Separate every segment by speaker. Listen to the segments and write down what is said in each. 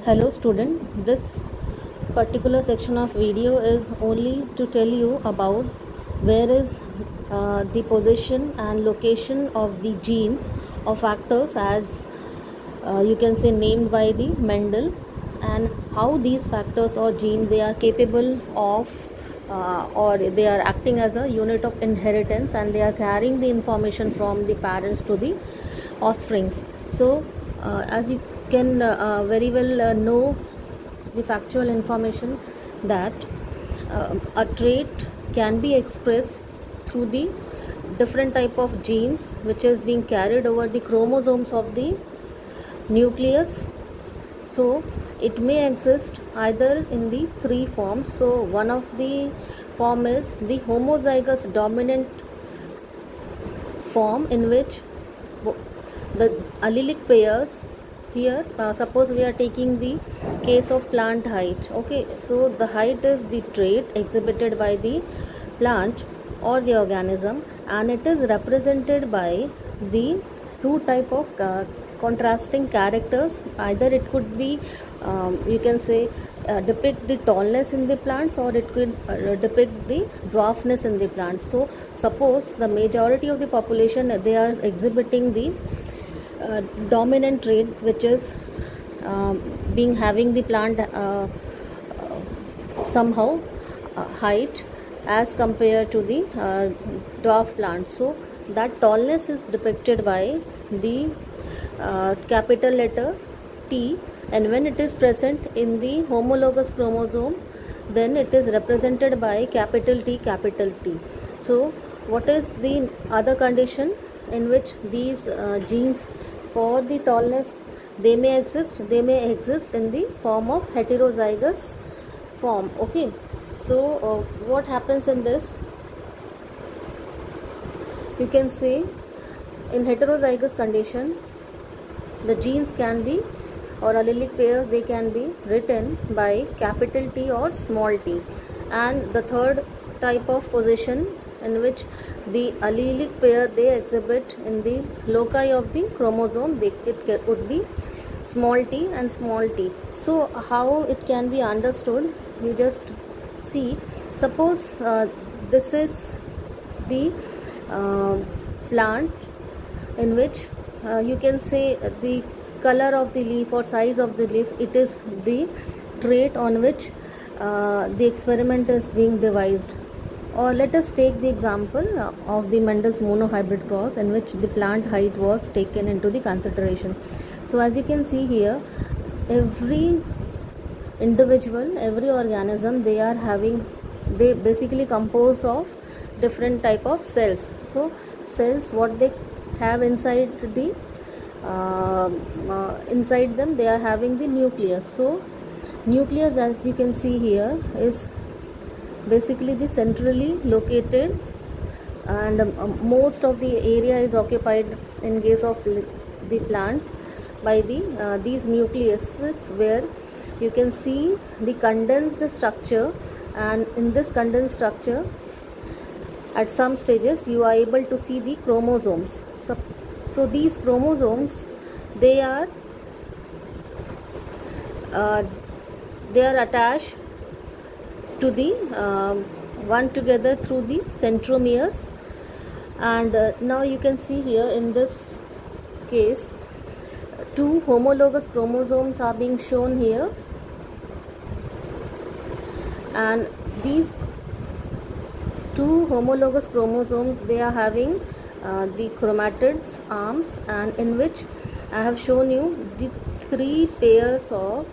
Speaker 1: Hello student, this particular section of video is only to tell you about where is the position and location of the genes or factors as you can say named by the Mendel, and how these factors or genes they are capable of or they are acting as a unit of inheritance, and they are carrying the information from the parents to the offsprings. So as you can very well know the factual information that a trait can be expressed through the different type of genes which is being carried over the chromosomes of the nucleus. So it may exist either in the three forms. So one of the form is the homozygous dominant form, in which the allelic pairs here, suppose we are taking the case of plant height. Okay, so the height is the trait exhibited by the plant or the organism, and it is represented by the two type of contrasting characters. Either it could be you can say depict the tallness in the plants, or it could depict the dwarfness in the plants. So suppose the majority of the population they are exhibiting the dominant trait, which is being having the plant somehow height as compared to the dwarf plants. So that tallness is depicted by the capital letter T, and when it is present in the homologous chromosome, then it is represented by capital T, capital T. So what is the other condition in which these genes for the tallness they may exist? They may exist in the form of heterozygous form. Okay, so what happens in this? You can say in heterozygous condition the genes can be, or allelic pairs they can be written by capital T or small t. And the third type of position in which the allelic pair they exhibit in the loci of the chromosome, it would be small t and small t. So how it can be understood, you just see. Suppose this is the plant in which you can say the color of the leaf or size of the leaf, it is the trait on which the experiment is being devised. Or let us take the example of the Mendel's monohybrid cross, in which the plant height was taken into the consideration. So as you can see here, every individual, every organism, they basically compose of different type of cells. So cells, what they have inside them, they are having the nucleus. So nucleus, as you can see here, is basically the centrally located, and most of the area is occupied in case of the plants by the these nucleuses, where you can see the condensed structure. And in this condensed structure, at some stages you are able to see the chromosomes. So these chromosomes, they are attached to the one together through the centromeres. And now you can see here in this case, two homologous chromosomes are being shown here, and these two homologous chromosomes, they are having the chromatids arms, and in which I have shown you the three pairs of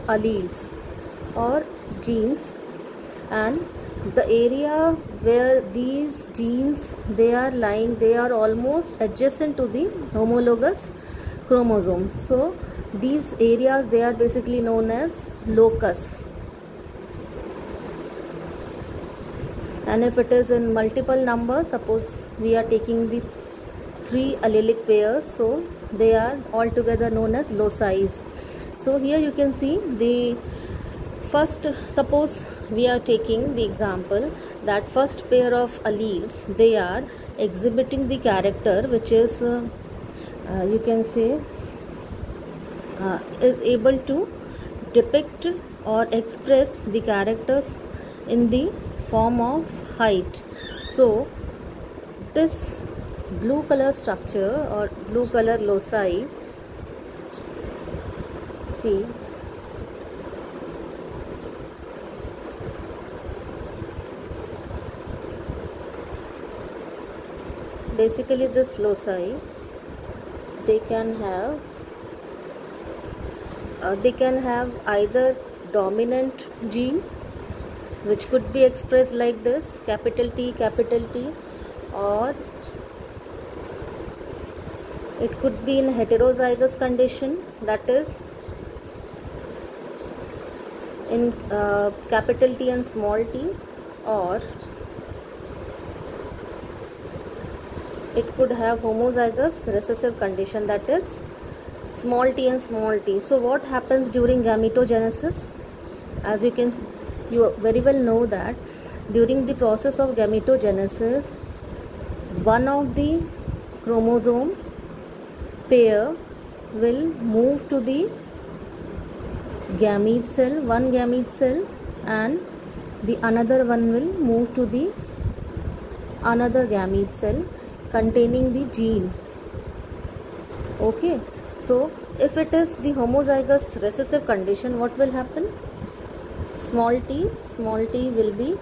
Speaker 1: alleles or genes. And the area where these genes they are lying, they are almost adjacent to the homologous chromosomes. So these areas, they are basically known as locus. And if it is in multiple numbers, suppose we are taking the three allelic pairs, so they are altogether known as loci. So here you can see the first, suppose we are taking the example that first pair of alleles, they are exhibiting the character which is you can say is able to depict or express the characters in the form of height. So this blue color structure or blue color loci, see, basically this loci, they can have either dominant gene, which could be expressed like this, capital T, or it could be in heterozygous condition, that is in capital T and small t, or it could have homozygous recessive condition, that is small t and small t. So what happens during gametogenesis? As you very well know that during the process of gametogenesis, one of the chromosome pair will move to the gamete cell, one gamete cell, and the another one will move to the another gamete cell containing the gene. Okay, so if it is the homozygous recessive condition, what will happen? Small t will be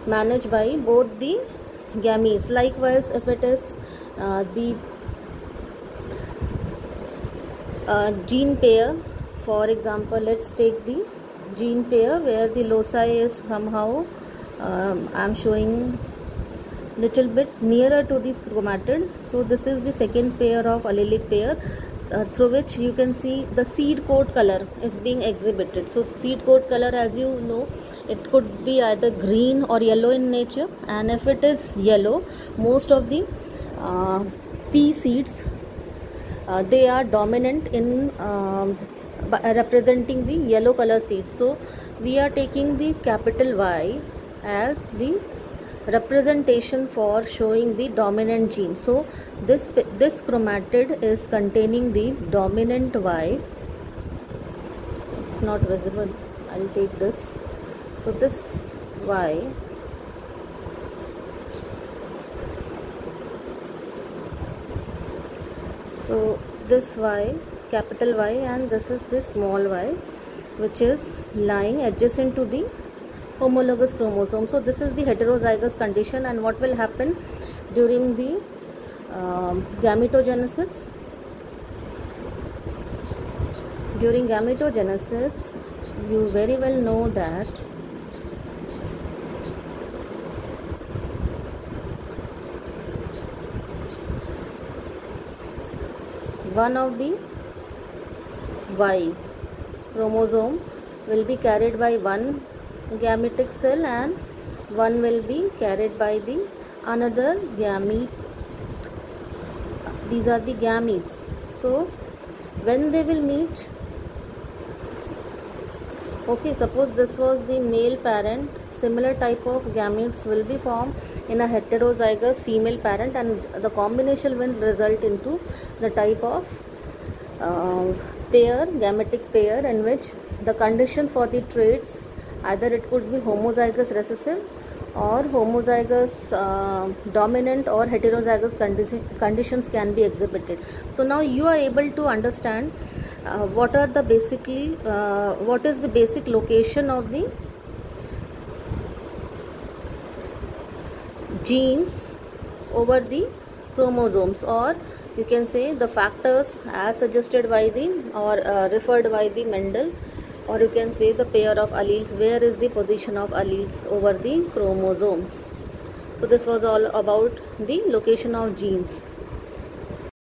Speaker 1: managed by both the gametes. Likewise, if it is the gene pair, for example, let's take the gene pair where the loci is somehow I am showing little bit nearer to this chromatid. So this is the second pair of allelic pair through which you can see the seed coat color is being exhibited. So seed coat color, as you know, it could be either green or yellow in nature, and if it is yellow, most of the pea seeds they are dominant in representing the yellow color seeds. So we are taking the capital Y as the representation for showing the dominant gene. So this chromatid is containing the dominant Y. It's not visible, I'll take this. So this Y capital Y, and this is the small y, which is lying adjacent to the homologous chromosome. So this is the heterozygous condition, and what will happen during the gametogenesis? During gametogenesis, you very well know that one of the Y chromosome will be carried by one gametic cell and one will be carried by the another gamete. These are the gametes. So when they will meet, okay, suppose this was the male parent, similar type of gametes will be formed in a heterozygous female parent, and the combination will result into the type of gametic pair in which the conditions for the traits, either it could be homozygous recessive or homozygous dominant or heterozygous conditions can be exhibited. So now you are able to understand what is the basic location of the genes over the chromosomes, or you can say the factors as suggested by the or referred by the Mendel, or you can say the pair of alleles, where is the position of alleles over the chromosomes. So this was all about the location of genes.